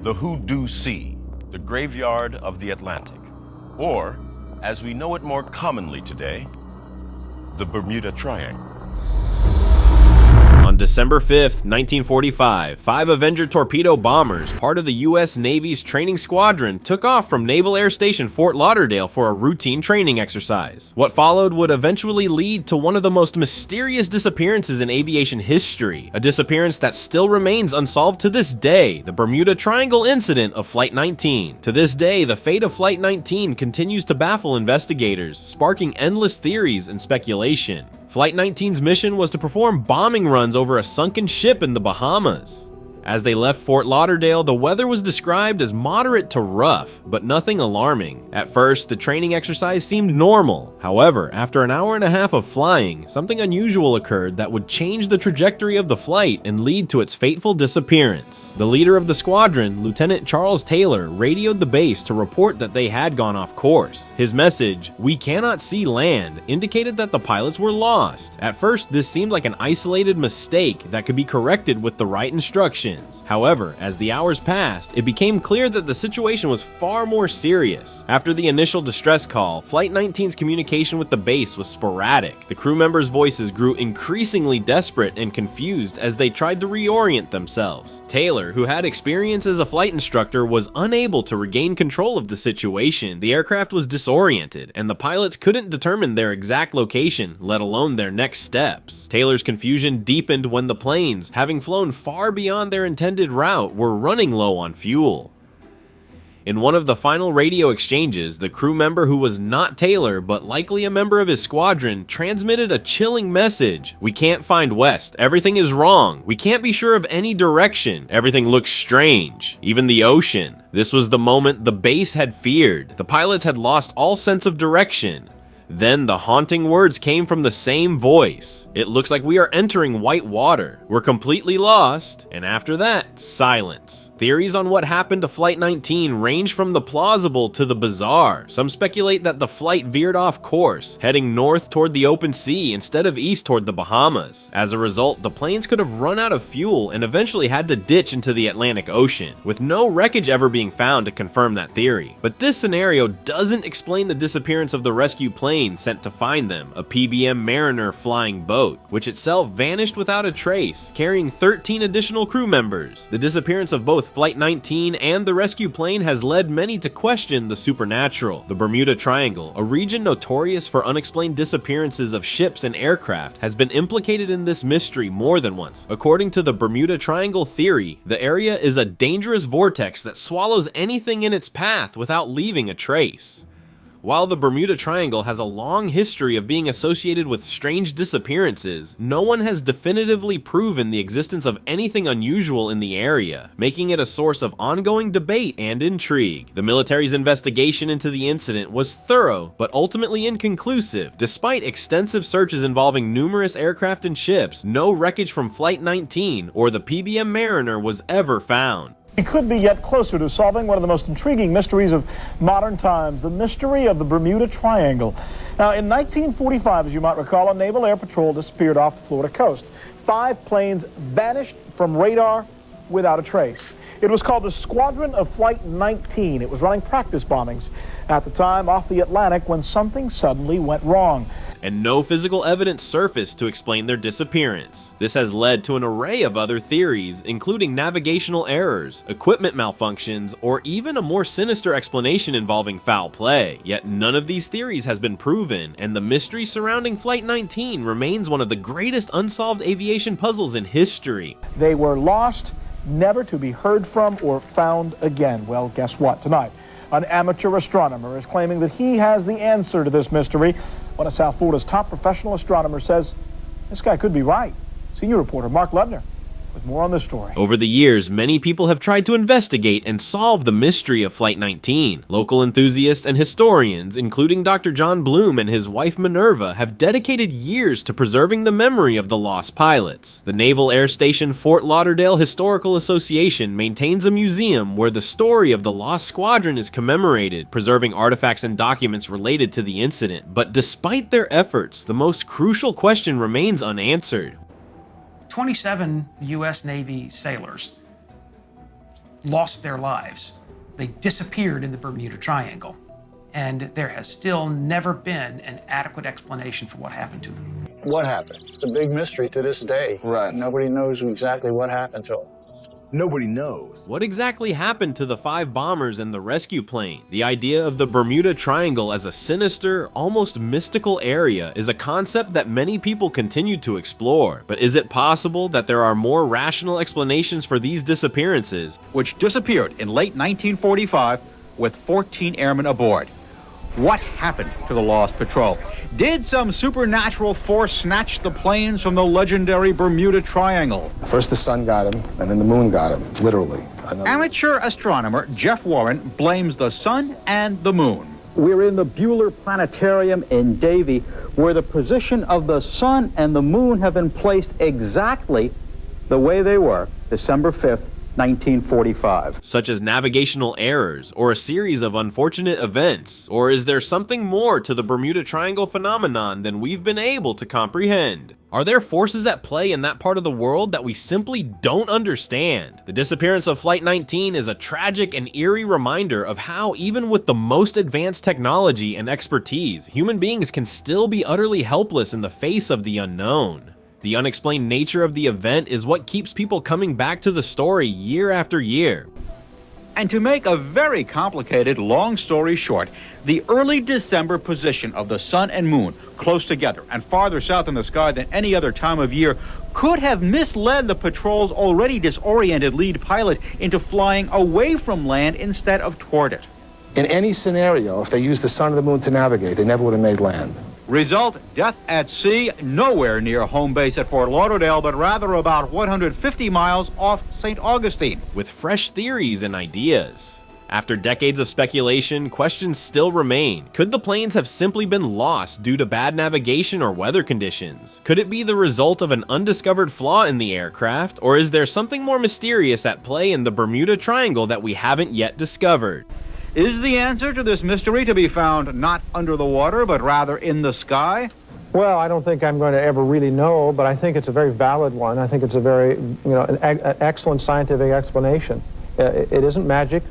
the Hoodoo Sea, the graveyard of the Atlantic, or, as we know it more commonly today, the Bermuda Triangle. On December 5th, 1945, 5 Avenger torpedo bombers, part of the U.S. Navy's training squadron, took off from Naval Air Station Fort Lauderdale for a routine training exercise. What followed would eventually lead to one of the most mysterious disappearances in aviation history, a disappearance that still remains unsolved to this day, the Bermuda Triangle incident of Flight 19. To this day, the fate of Flight 19 continues to baffle investigators, sparking endless theories and speculation. Flight 19's mission was to perform bombing runs over a sunken ship in the Bahamas. As they left Fort Lauderdale, the weather was described as moderate to rough, but nothing alarming. At first, the training exercise seemed normal. However, after an hour and a half of flying, something unusual occurred that would change the trajectory of the flight and lead to its fateful disappearance. The leader of the squadron, Lieutenant Charles Taylor, radioed the base to report that they had gone off course. His message, "We cannot see land," indicated that the pilots were lost. At first, this seemed like an isolated mistake that could be corrected with the right instructions. However, as the hours passed, it became clear that the situation was far more serious. After the initial distress call, Flight 19's communication with the base was sporadic. The crew members' voices grew increasingly desperate and confused as they tried to reorient themselves. Taylor, who had experience as a flight instructor, was unable to regain control of the situation. The aircraft was disoriented, and the pilots couldn't determine their exact location, let alone their next steps. Taylor's confusion deepened when the planes, having flown far beyond their intended route, were running low on fuel. In one of the final radio exchanges, the crew member who was not Taylor, but likely a member of his squadron, transmitted a chilling message. "We can't find west. Everything is wrong. We can't be sure of any direction. Everything looks strange. Even the ocean." This was the moment the base had feared. The pilots had lost all sense of direction. Then the haunting words came from the same voice. "It looks like we are entering white water. We're completely lost." And after that, silence. Theories on what happened to Flight 19 range from the plausible to the bizarre. Some speculate that the flight veered off course, heading north toward the open sea instead of east toward the Bahamas. As a result, the planes could have run out of fuel and eventually had to ditch into the Atlantic Ocean, with no wreckage ever being found to confirm that theory. But this scenario doesn't explain the disappearance of the rescue plane sent to find them, a PBM Mariner flying boat, which itself vanished without a trace, carrying 13 additional crew members. The disappearance of both Flight 19 and the rescue plane has led many to question the supernatural. The Bermuda Triangle, a region notorious for unexplained disappearances of ships and aircraft, has been implicated in this mystery more than once. According to the Bermuda Triangle theory, the area is a dangerous vortex that swallows anything in its path without leaving a trace. While the Bermuda Triangle has a long history of being associated with strange disappearances, no one has definitively proven the existence of anything unusual in the area, making it a source of ongoing debate and intrigue. The military's investigation into the incident was thorough, but ultimately inconclusive. Despite extensive searches involving numerous aircraft and ships, no wreckage from Flight 19 or the PBM Mariner was ever found. We could be yet closer to solving one of the most intriguing mysteries of modern times, the mystery of the Bermuda Triangle. Now, in 1945, as you might recall, a naval air patrol disappeared off the Florida coast. 5 planes vanished from radar without a trace. It was called the Squadron of Flight 19. It was running practice bombings at the time off the Atlantic when something suddenly went wrong. And no physical evidence surfaced to explain their disappearance. This has led to an array of other theories, including navigational errors, equipment malfunctions, or even a more sinister explanation involving foul play. Yet none of these theories has been proven, and the mystery surrounding Flight 19 remains one of the greatest unsolved aviation puzzles in history. They were lost, never to be heard from or found again. Well, guess what? Tonight, an amateur astronomer is claiming that he has the answer to this mystery. One of South Florida's top professional astronomers says this guy could be right. Senior reporter Mark Lubner with more on this story. Over the years, many people have tried to investigate and solve the mystery of Flight 19. Local enthusiasts and historians, including Dr. John Bloom and his wife Minerva, have dedicated years to preserving the memory of the lost pilots. The Naval Air Station Fort Lauderdale Historical Association maintains a museum where the story of the lost squadron is commemorated, preserving artifacts and documents related to the incident. But despite their efforts, the most crucial question remains unanswered. 27 U.S. Navy sailors lost their lives. They disappeared in the Bermuda Triangle. And there has still never been an adequate explanation for what happened to them. What happened? It's a big mystery to this day. Right. Nobody knows exactly what happened to them. Nobody knows. What exactly happened to the 5 bombers and the rescue plane? The idea of the Bermuda Triangle as a sinister, almost mystical area is a concept that many people continue to explore. But is it possible that there are more rational explanations for these disappearances? Which disappeared in late 1945 with 14 airmen aboard. What happened to the lost patrol? Did some supernatural force snatch the planes from the legendary Bermuda Triangle? First the sun got him, and then the moon got him, literally. Amateur astronomer Jeff Warren blames the sun and the moon. We're in the Bueller Planetarium in Davie, where the position of the sun and the moon have been placed exactly the way they were December 5th, 1945. Such as navigational errors, or a series of unfortunate events, or is there something more to the Bermuda Triangle phenomenon than we've been able to comprehend? Are there forces at play in that part of the world that we simply don't understand? The disappearance of Flight 19 is a tragic and eerie reminder of how, even with the most advanced technology and expertise, human beings can still be utterly helpless in the face of the unknown. The unexplained nature of the event is what keeps people coming back to the story year after year. And to make a very complicated long story short, the early December position of the sun and moon close together and farther south in the sky than any other time of year could have misled the patrol's already disoriented lead pilot into flying away from land instead of toward it. In any scenario, if they used the sun or the moon to navigate, they never would have made land. Result, death at sea, nowhere near home base at Fort Lauderdale, but rather about 150 miles off St. Augustine. With fresh theories and ideas. After decades of speculation, questions still remain. Could the planes have simply been lost due to bad navigation or weather conditions? Could it be the result of an undiscovered flaw in the aircraft? Or is there something more mysterious at play in the Bermuda Triangle that we haven't yet discovered? Is the answer to this mystery to be found not under the water, but rather in the sky? Well, I don't think I'm going to ever really know, but I think it's a very valid one. I think it's a very, an excellent scientific explanation. It isn't magic.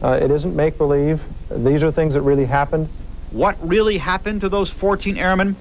It isn't make-believe. These are things that really happened. What really happened to those 14 airmen?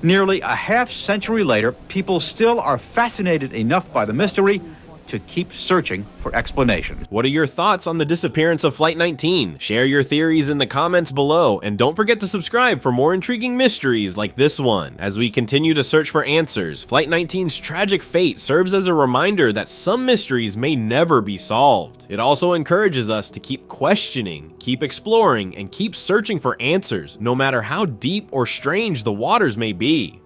Nearly a half-century later, people still are fascinated enough by the mystery to keep searching for explanation. What are your thoughts on the disappearance of Flight 19? Share your theories in the comments below, and don't forget to subscribe for more intriguing mysteries like this one. As we continue to search for answers, Flight 19's tragic fate serves as a reminder that some mysteries may never be solved. It also encourages us to keep questioning, keep exploring, and keep searching for answers, no matter how deep or strange the waters may be.